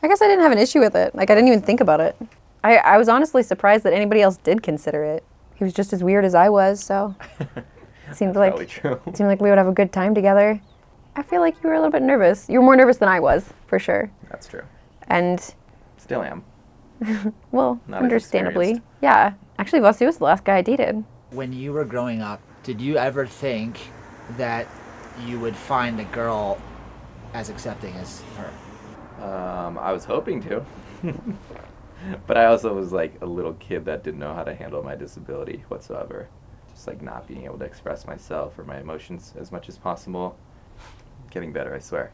I guess I didn't have an issue with it. Like, I didn't even think about it. I was honestly surprised that anybody else did consider it. He was just as weird as I was, so it seemed like we would have a good time together. I feel like you were a little bit nervous. You were more nervous than I was, for sure. That's true. And still am. Well, understandably. Yeah. Actually, Vasu was the last guy I dated. When you were growing up, did you ever think that you would find a girl as accepting as her? I was hoping to. But I also was like a little kid that didn't know how to handle my disability whatsoever. Just like not being able to express myself or my emotions as much as possible. Getting better, I swear.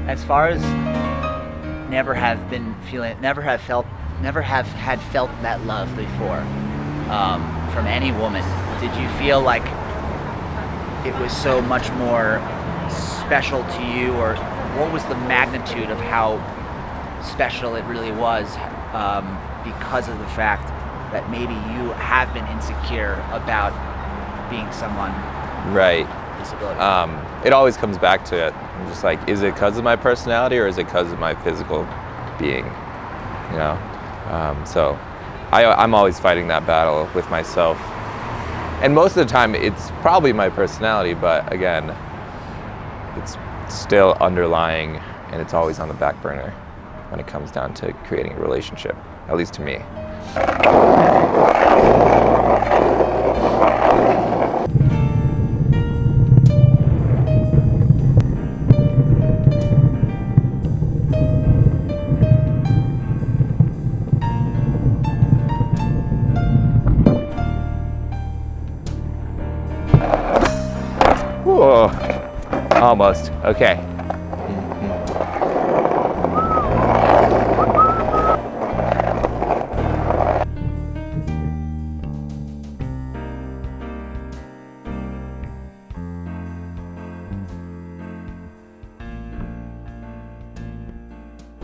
As far as never have had felt that love before from any woman, did you feel like it was so much more special to you, or what was the magnitude of how special it really was because of the fact that maybe you have been insecure about being someone right. with disability? It always comes back to it. I'm just like, is it because of my personality or is it because of my physical being? You know? So I'm always fighting that battle with myself. And most of the time it's probably my personality, but again, it's still underlying and it's always on the back burner when it comes down to creating a relationship, at least to me. Whoa, almost, okay.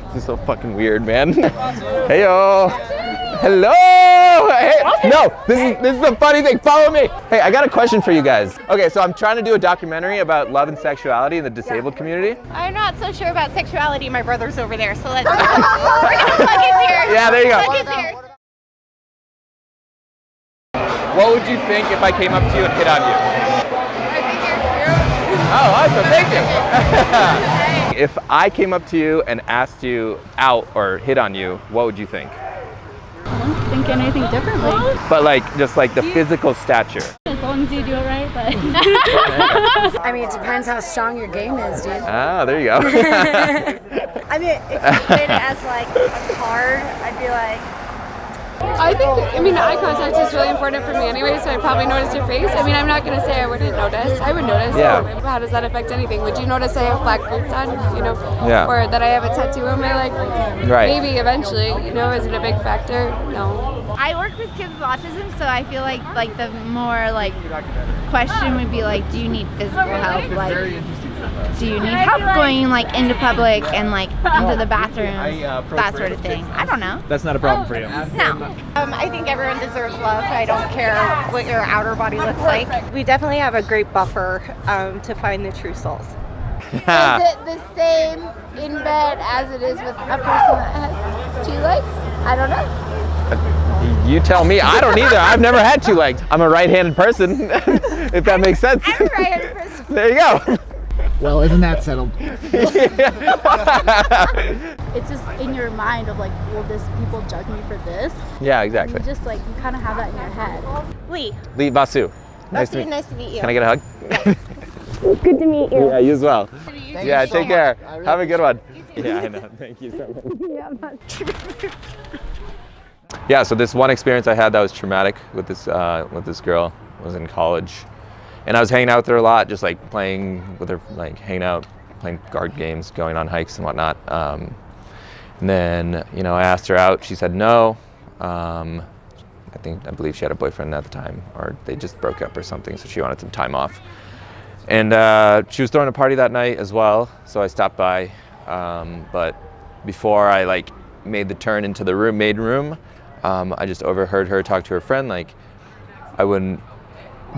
This is so fucking weird, man. Hey yo. Hello. Hey. No, this is the funny thing. Follow me. Hey, I got a question for you guys. Okay, so I'm trying to do a documentary about love and sexuality in the disabled community. I'm not so sure about sexuality. My brother's over there, so let's. We're gonna plug his ears. Yeah, there you go. Plug his ears. What would you think if I came up to you and hit on you? I think you're cute. Oh, awesome. Thank you. If I came up to you and asked you out or hit on you, what would you think? I don't think anything differently. But like, just like the physical stature. As long as you do it right, but. I mean, it depends how strong your game is, dude. Ah, there you go. I mean, if you played it as like a card, I'd be like. I think, eye contact is really important for me anyway, so I probably noticed your face. I'm not going to say I wouldn't notice. I would notice. Yeah. How does that affect anything? Would you notice I have black boots on, Yeah. or that I have a tattoo on my leg? Right. Maybe eventually, is it a big factor? No. I work with kids with autism, so I feel like the more question would be do you need physical help? Do you need help going into public and into the bathroom, that sort of thing? I don't know. That's not a problem for you. No. I think everyone deserves love. I don't care what your outer body looks like. We definitely have a great buffer to find the true souls. Is it the same in bed as it is with a person that has two legs? I don't know. You tell me. I don't either. I've never had two legs. I'm a right-handed person, if that makes sense. I'm a right-handed person. There you go. Well, isn't that settled? It's just in your mind of will people judge me for this? Yeah, exactly. You just you kind of have that in your head. Lee. Lee Vasu. Nice to meet you. Can I get a hug? Good to meet you. Yeah, you as well. Yeah, so take care. much. Have a good one. Yeah, I know. Thank you so much. Yeah, so this one experience I had that was traumatic with this girl was in college, And I was hanging out with her a lot, just like playing with her, like hanging out, playing card games, going on hikes and whatnot. And then, you know, I asked her out. She said no. I believe she had a boyfriend at the time, or they just broke up or something, so she wanted some time off. And she was throwing a party that night as well, so I stopped by. But before I like made the turn into the main room, I just overheard her talk to her friend like I wouldn't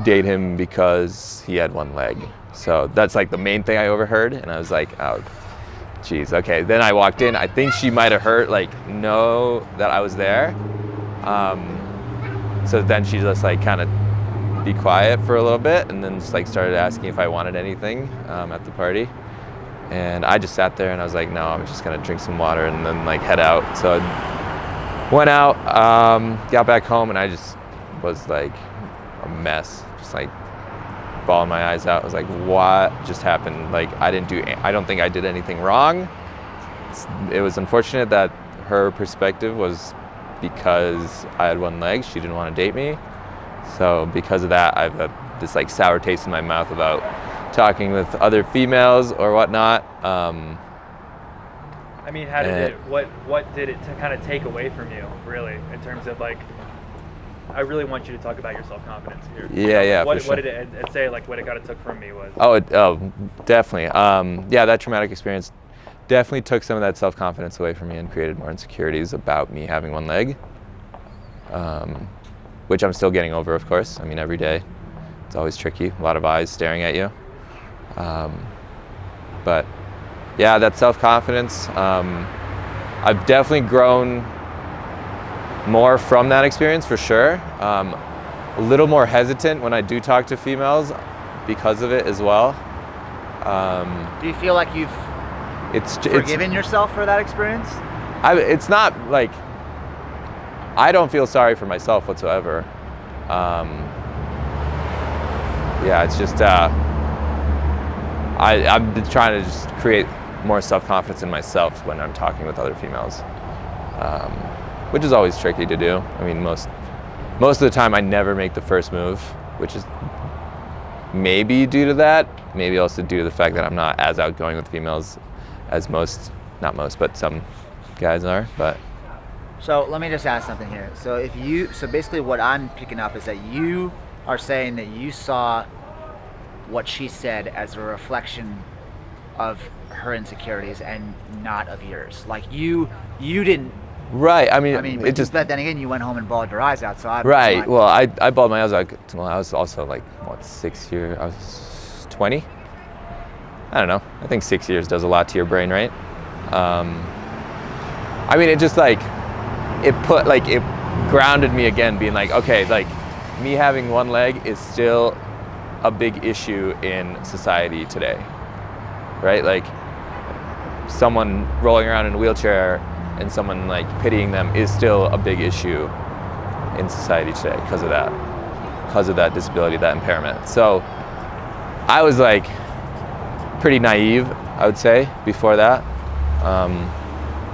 date him because he had one leg. So that's like the main thing I overheard, and I was like, oh, geez, okay. Then I walked in. I think she might have heard, like, know that I was there. So then she just like kind of be quiet for a little bit, and then just like started asking if I wanted anything at the party. And I just sat there and I was like, no, I'm just gonna drink some water and then like head out. So I went out, got back home, and I just was like a mess, just like bawling my eyes out. I was like, what just happened? Like, I don't think I did anything wrong. It was unfortunate that her perspective was because I had one leg, she didn't want to date me. So because of that, I've had this like sour taste in my mouth about talking with other females or whatnot. I mean, how did it, what did it kind of take away from you, really, in terms of like, I really want you to talk about your self-confidence here. Yeah, What, for sure. what did it say, like what it kind of took from me was? Oh, definitely. Yeah, that traumatic experience definitely took some of that self-confidence away from me and created more insecurities about me having one leg, which I'm still getting over, of course. I mean, every day. It's always tricky, a lot of eyes staring at you. But yeah, that self-confidence, I've definitely grown more from that experience, for sure. A little more hesitant when I do talk to females because of it as well. Do you feel like you've forgiven yourself for that experience? It's not like, I don't feel sorry for myself whatsoever. Yeah, it's just, I'm trying to just create more self-confidence in myself when I'm talking with other females, which is always tricky to do. I mean, most of the time I never make the first move, which is maybe due to that, maybe also due to the fact that I'm not as outgoing with females as not most, but some guys are. But so let me just ask something here. So basically what I'm picking up is that you are saying that you saw what she said as a reflection of her insecurities and not of yours. Like you didn't. Right. I mean, but then again, you went home and bawled your eyes out. So right. Well, I bawled my eyes out. Well, I was also like, what, 6 years? I was 20. I don't know. I think 6 years does a lot to your brain, right? I mean, it just like it grounded me again, being like, okay, like me having one leg is still a big issue in society today, right? Like someone rolling around in a wheelchair and someone like pitying them is still a big issue in society today because of that disability, that impairment. So I was like pretty naive, I would say, before that.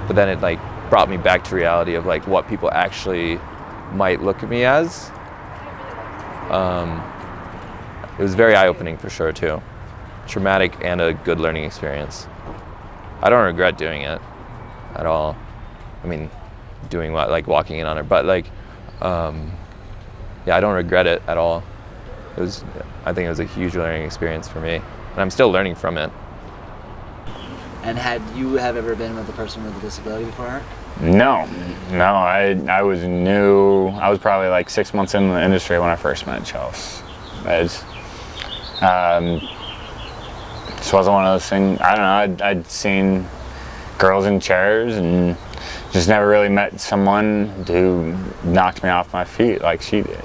But then it like brought me back to reality of like what people actually might look at me as. It was very eye-opening for sure too. Traumatic and a good learning experience. I don't regret doing it at all. I mean, doing what, like walking in on her, but like, yeah, I don't regret it at all. I think it was a huge learning experience for me, and I'm still learning from it. And had you ever been with a person with a disability before her? No. I was new. I was probably like 6 months in the industry when I first met Chelsea. This wasn't one of those things. I don't know. I'd seen girls in chairs and just never really met someone who knocked me off my feet like she did.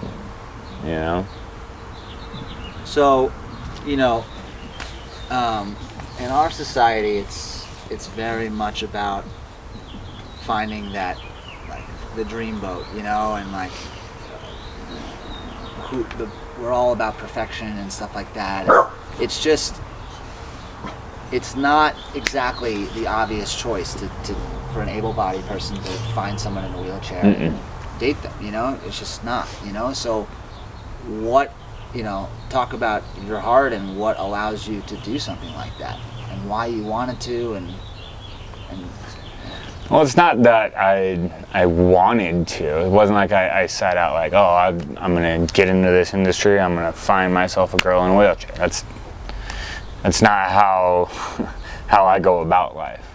You know. So, you know, in our society, it's very much about finding that, like, the dream boat, you know, and like we're all about perfection and stuff like that. It's just, it's not exactly the obvious choice for an able-bodied person to find someone in a wheelchair and date them, you know. It's just not, you know. So what you know, talk about your heart and what allows you to do something like that, and why you wanted to, and well, it's not that I wanted to. It wasn't like I set out like, oh, I'm gonna get into this industry. I'm gonna find myself a girl in a wheelchair. That's not how I go about life.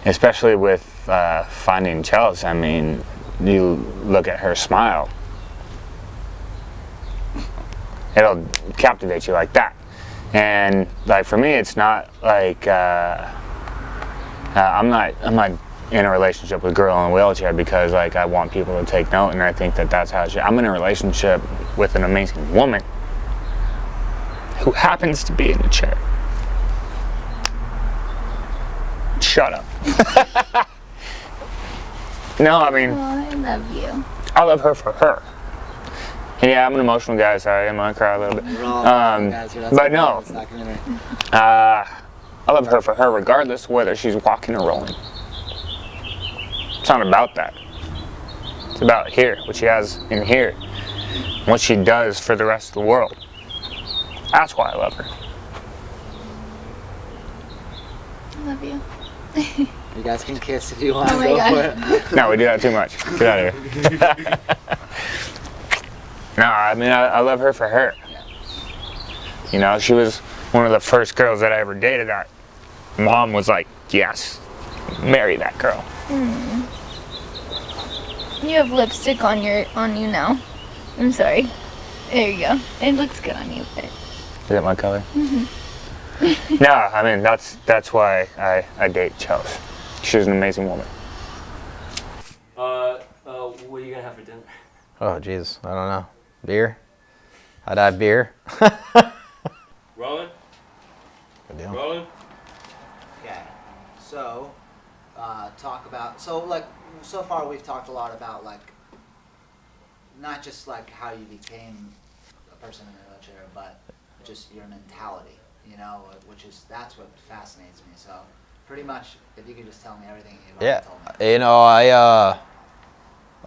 Especially with finding Chelsea. I mean, you look at her smile. It'll captivate you like that. And like for me, it's not like I'm not in a relationship with a girl in a wheelchair because like I want people to take note, and I think that that's how it should. I'm in a relationship with an amazing woman who happens to be in a chair. Shut up. No, I mean, Oh, I love you. I love her for her. Yeah, I'm an emotional guy. Sorry, I'm gonna cry a little bit. But no, I love her for her, regardless of whether she's walking or rolling. It's not about that. It's about here, what she has in here, what she does for the rest of the world. That's why I love her. I love you. you guys can kiss if you want. Oh my Go God. for it. No, we do that too much. Get out of here. No, I mean, I love her for her. You know, she was one of the first girls that I ever dated that Mom was like, yes, marry that girl. You have lipstick on you now. I'm sorry. There you go. It looks good on you, but Is that my color? No, I mean, that's why I date Chelsea. She's an amazing woman. What are you gonna have for dinner? Oh, jeez. I don't know. Beer? I'd have beer. Rolling? Good deal. Rolling? Okay, so talk about so far we've talked a lot about like not just like how you became a person in a wheelchair, but just your mentality, you know, that's what fascinates me. So pretty much, if you could just tell me everything you've already told me. You know,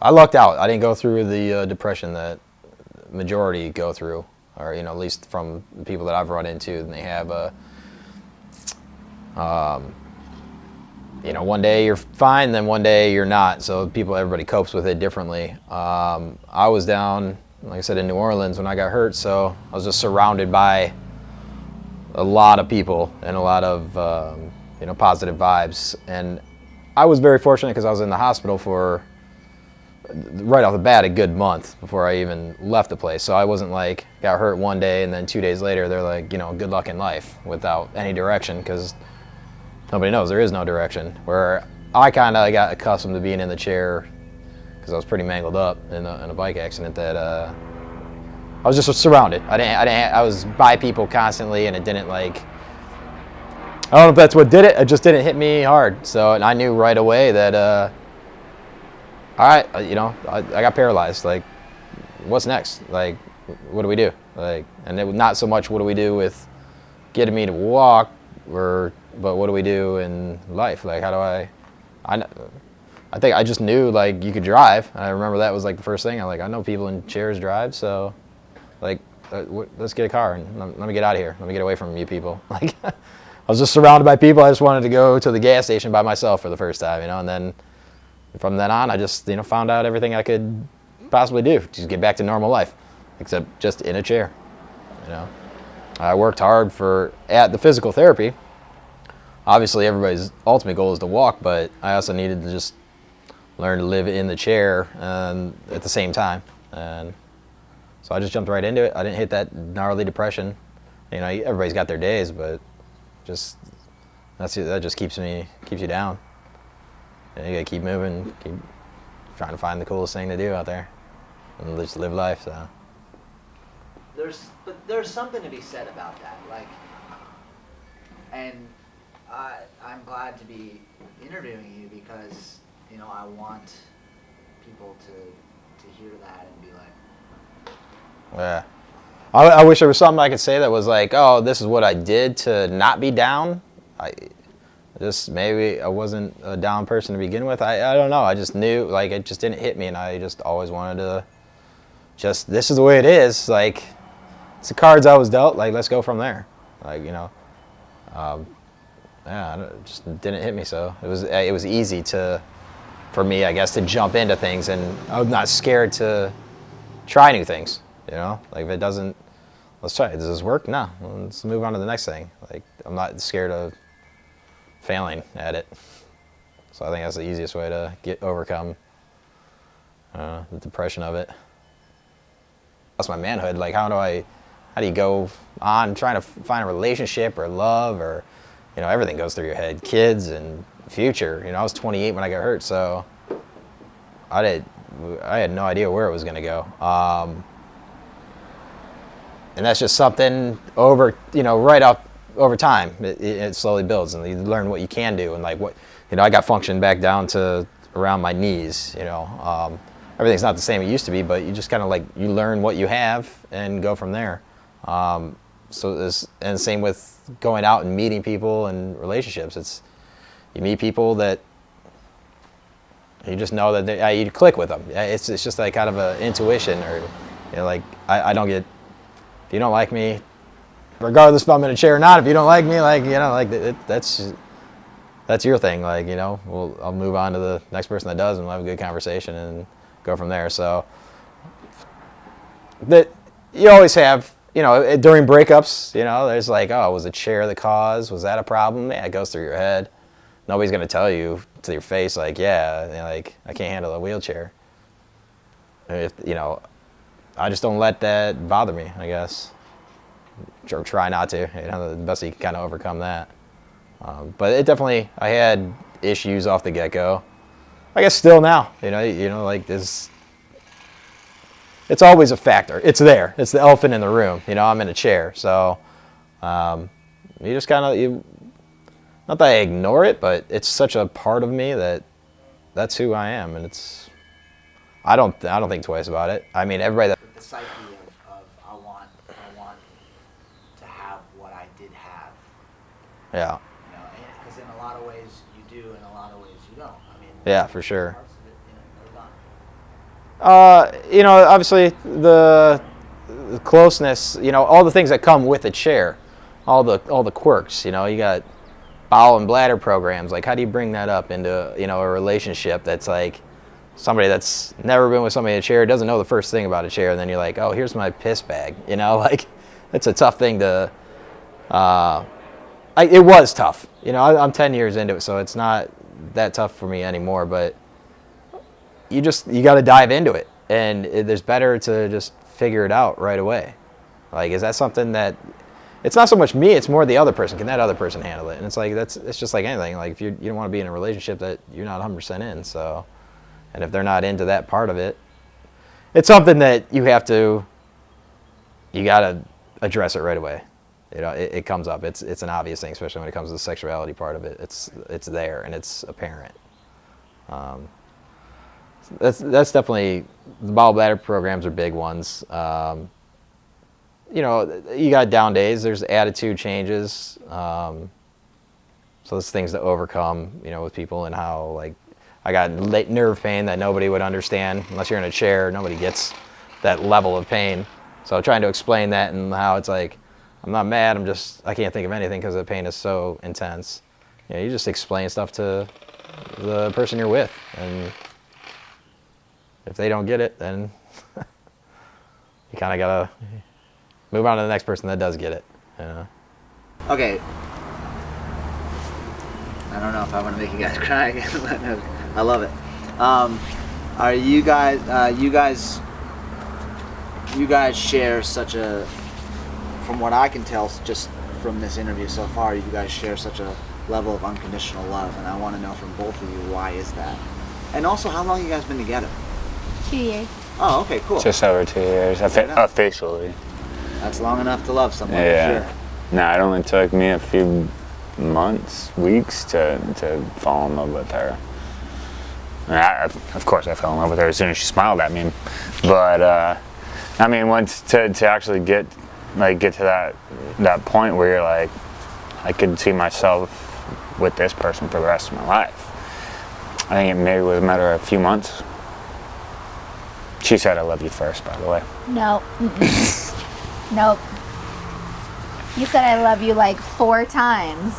I lucked out. I didn't go through the depression that majority go through, or you know, at least from the people that I've run into, and they have you know, one day you're fine, then one day you're not. So everybody copes with it differently. I was down, like I said, in New Orleans when I got hurt, so I was just surrounded by a lot of people and a lot of you know, positive vibes. And I was very fortunate because I was in the hospital for, right off the bat, a good month before I even left the place. So I wasn't like, got hurt one day and then 2 days later they're like, you know, good luck in life without any direction, because nobody knows, there is no direction. Where I kind of got accustomed to being in the chair because I was pretty mangled up in a bike accident, that I was just surrounded. I was by people constantly, and it didn't like, I don't know if that's what did it. It just didn't hit me hard. So, and I knew right away that, all right, you know, I got paralyzed. Like, what's next? Like, what do we do? Like, and it was not so much what do we do with getting me to walk, but what do we do in life? Like, how do I think I just knew, like, you could drive. I remember that was like the first thing. I know people in chairs drive, so like, let's get a car and let me get out of here. Let me get away from you people. Like, I was just surrounded by people. I just wanted to go to the gas station by myself for the first time, you know, and then from then on, I just, you know, found out everything I could possibly do. Just get back to normal life, except just in a chair, you know. I worked hard at the physical therapy. Obviously, everybody's ultimate goal is to walk, but I also needed to just learn to live in the chair at the same time. And so I just jumped right into it. I didn't hit that gnarly depression. You know, everybody's got their days, but just that just keeps you down. You gotta keep moving, keep trying to find the coolest thing to do out there, and just live life. So there's something to be said about that, like, and I'm glad to be interviewing you because, you know, I want people to hear that and be like, yeah. I wish there was something I could say that was like, oh, this is what I did to not be down. Maybe I wasn't a down person to begin with. I don't know. I just knew, like, it just didn't hit me, and I just always wanted to this is the way it is. Like, it's the cards I was dealt. Like, let's go from there. Like, you know, yeah, it just didn't hit me. So it was easy for me, I guess, to jump into things, and I'm not scared to try new things. You know, like if it doesn't, let's try it. Does this work? No, let's move on to the next thing. Like, I'm not scared of failing at it. So I think that's the easiest way to overcome the depression of it. That's my manhood. Like, how do you go on trying to find a relationship or love, or, you know, everything goes through your head, kids and future. You know, I was 28 when I got hurt, so I had no idea where it was going to go. And that's just something over time. It slowly builds, and you learn what you can do, and like what, you know, I got function back down to around my knees. You know, everything's not the same it used to be, but you just kind of like, you learn what you have and go from there. And same with going out and meeting people and relationships. You meet people that you just know that you click with them. It's just like kind of an intuition, or, you know, like I don't get, if you don't like me, regardless if I'm in a chair or not, if you don't like me, like, you know, like that's your thing. Like, you know, I'll move on to the next person that does, and we'll have a good conversation and go from there. So that you always have, you know, during breakups, you know, there's like, oh, was a chair the cause? Was that a problem? Yeah, it goes through your head. Nobody's going to tell you to your face, like, yeah, you know, like, I can't handle a wheelchair. If, you know, I just don't let that bother me, I guess. Or try not to. You know, the best you can kind of overcome that. But it definitely, I had issues off the get-go. I guess still now, you know, like this. It's always a factor. It's there. It's the elephant in the room. You know, I'm in a chair, so you just kind of, not that I ignore it, but it's such a part of me that's who I am, and I don't think twice about it. I mean, everybody that The psyche of I want to have what I did have. Yeah. You know, because in a lot of ways you do, in a lot of ways you don't. I mean. Yeah, for sure. Parts of it, you know, they're gone. You know, obviously the closeness, you know, all the things that come with a chair, all the quirks, you know, you got bowel and bladder programs. Like, how do you bring that up into, you know, a relationship that's like somebody that's never been with somebody in a chair, doesn't know the first thing about a chair, and then you're like, oh, here's my piss bag, you know, like, it's a tough thing to, it was tough, you know, I'm 10 years into it, so it's not that tough for me anymore, but you got to dive into it, and there's better to just figure it out right away. Like, is that something that, it's not so much me, it's more the other person. Can that other person handle it? And it's like, it's just like anything. Like, if you don't want to be in a relationship that you're not 100% in, so, and if they're not into that part of it, it's something that you got to address it right away. You know, it comes up. It's an obvious thing, especially when it comes to the sexuality part of it. It's there and it's apparent. That's definitely, the bowel bladder programs are big ones. You know, you got down days. There's attitude changes. So there's things to overcome. You know, with people, and how, like, I got nerve pain that nobody would understand unless you're in a chair. Nobody gets that level of pain. So trying to explain that, and how it's like, I'm not mad. I can't think of anything because the pain is so intense. You know, you just explain stuff to the person you're with, and if they don't get it, then you kind of gotta move on to the next person that does get it. You know? Okay. I don't know if I want to make you guys cry again, but no, I love it. Are you guys? You guys share such a, from what I can tell, just from this interview so far, you guys share such a level of unconditional love, and I want to know from both of you, why is that? And also, how long you guys been together? 2 years. Oh, okay, cool. Just over 2 years, officially. That's long enough to love someone, Yeah. for sure. No, it only took me a few months, weeks to fall in love with her. Of course, I fell in love with her as soon as she smiled at me. But I mean, once to actually get to that point where you're like, I could see myself with this person for the rest of my life. I think it maybe was a matter of a few months. She said, "I love you" first, by the way. No. Nope. You said I love you like 4 times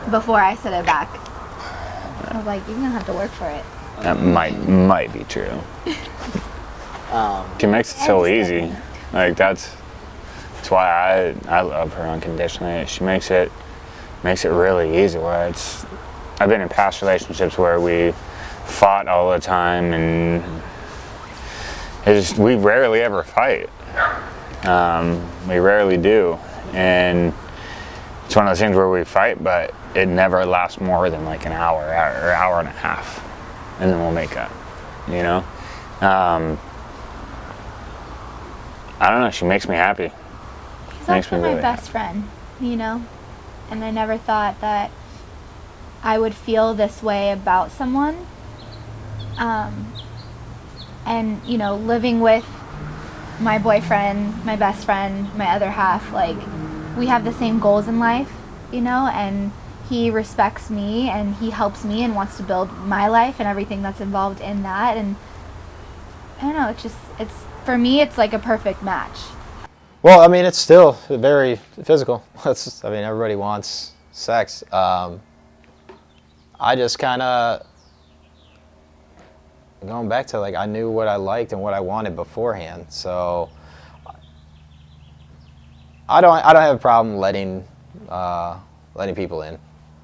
before I said it back. I was like, you're gonna have to work for it. That might be true. She makes it so easy. Like that's why I love her unconditionally. She makes it really easy. Where I've been in past relationships where we fought all the time, and we rarely ever fight. We rarely do, and it's one of those things where we fight, but it never lasts more than like an hour or hour and a half, and then we'll make up. You know, I don't know. She makes me happy. She's also my best friend, you know, and I never thought that I would feel this way about someone. And you know, living with my boyfriend, my best friend, my other half, like we have the same goals in life, you know, and he respects me and he helps me and wants to build my life and everything that's involved in that. And I don't know, it's for me, it's like a perfect match. Well, I mean, it's still very physical. Everybody wants sex. I just kind of, going back to like, I knew what I liked and what I wanted beforehand. So I don't have a problem letting people in.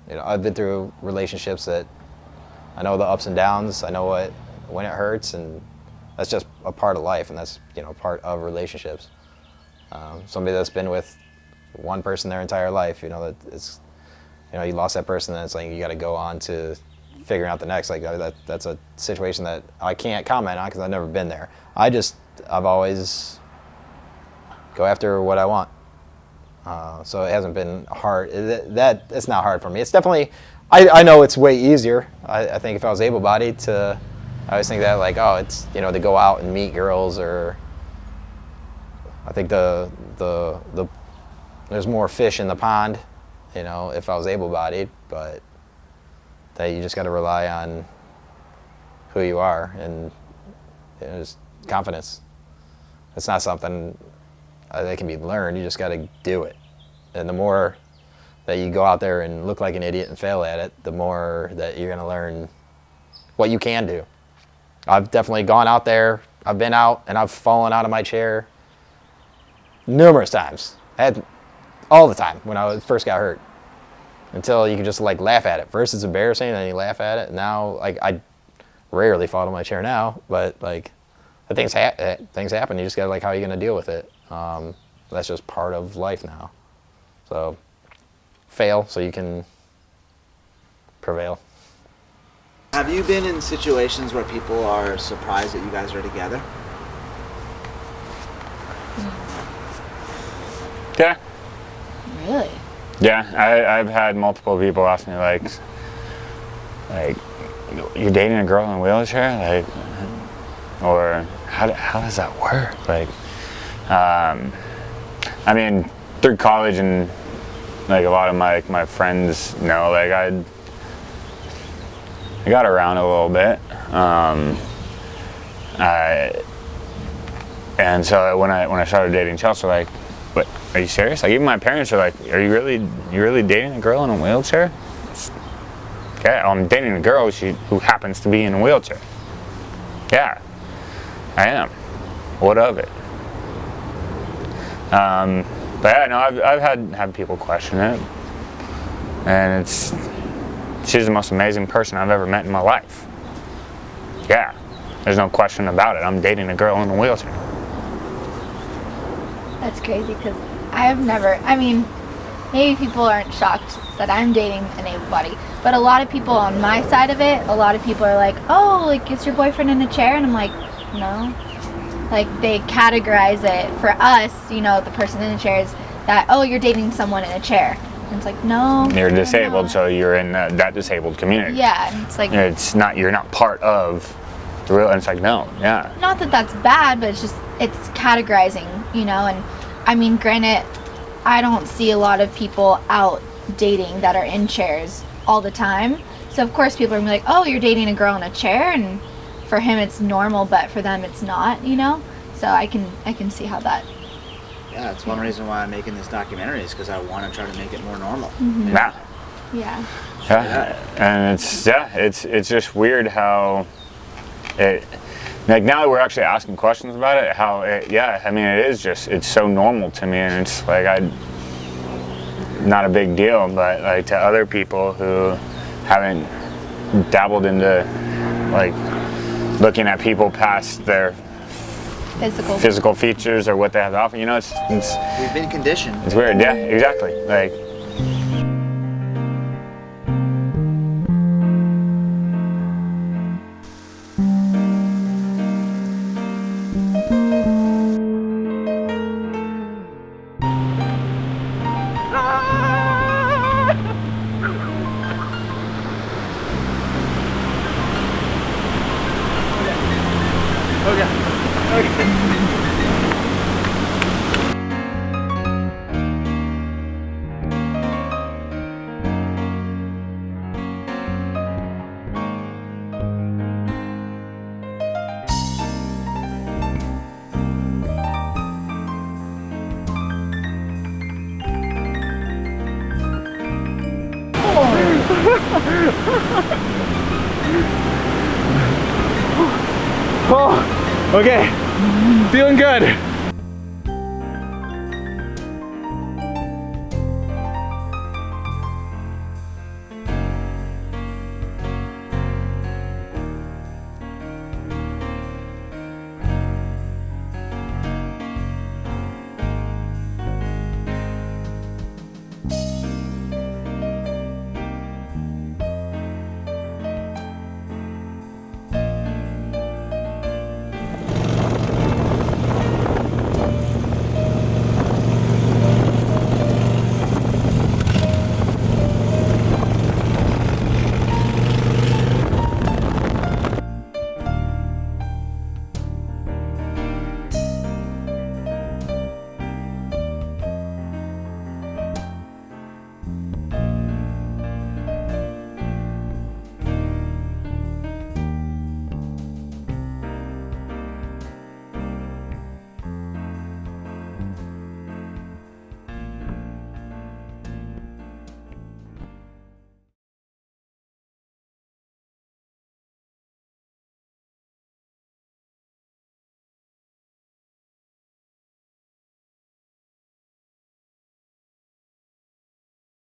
You know, I've been through relationships that I know the ups and downs. I know when it hurts, and that's just a part of life, and that's, you know, part of relationships. Somebody that's been with one person their entire life, you know, that it's, you know, you lost that person, then it's like you got to go on to figuring out the next. Like that's a situation that I can't comment on because I've never been there. I've always go after what I want. So it hasn't been hard. It's not hard for me. It's definitely, I know it's way easier. I think if I was able-bodied I always think that like, oh, it's, you know, to go out and meet girls, or I think there's more fish in the pond, you know, if I was able-bodied, but that you just got to rely on who you are, and you know, just confidence. It's not something that can be learned. You just got to do it. And the more that you go out there and look like an idiot and fail at it, the more that you're going to learn what you can do. I've definitely gone out there. I've been out and I've fallen out of my chair numerous times. All the time when I first got hurt. Until you can just like laugh at it. First it's embarrassing, then you laugh at it. Now, like, I rarely fall out of my chair now, but like, things happen. You just gotta, like, how are you gonna deal with it? That's just part of life now. So, fail so you can prevail. Have you been in situations where people are surprised that you guys are together? Yeah. Really? Yeah, I've had multiple people ask me like, you're dating a girl in a wheelchair, like, or how does that work? Like, I mean, through college and like a lot of my friends know, like I got around a little bit, and so when I started dating Chelsea, like, but are you serious? Like, even my parents are like, are you really dating a girl in a wheelchair? Okay, I'm dating a girl who happens to be in a wheelchair. Yeah, I am. What of it? But yeah, no, I've had people question it, and she's the most amazing person I've ever met in my life. Yeah, there's no question about it. I'm dating a girl in a wheelchair. That's crazy because I mean, maybe people aren't shocked that I'm dating an able-bodied, but a lot of people on my side of it, a lot of people are like, oh, like, is your boyfriend in a chair? And I'm like, no. Like, they categorize it for us, you know, the person in the chair is that, oh, you're dating someone in a chair. And it's like, no. You're disabled, so you're in that disabled community. Yeah, and it's like, you're not part of the real, and it's like, no, yeah. Not that that's bad, but it's categorizing, you know, and I mean, granted, I don't see a lot of people out dating that are in chairs all the time. So of course people are gonna be like, oh, you're dating a girl in a chair, and for him it's normal, but for them it's not, you know? So I can see how that Yeah, it's one reason why I'm making this documentary is because I want to try to make it more normal. Yeah. Yeah. Yeah, and it's just weird how it, like now that we're actually asking questions about it, I mean it is just, it's so normal to me, and it's like not a big deal, but like to other people who haven't dabbled into like looking at people past their physical features or what they have to offer, you know, it's we've been conditioned. It's weird, yeah, exactly. Like. Oh, okay, feeling good.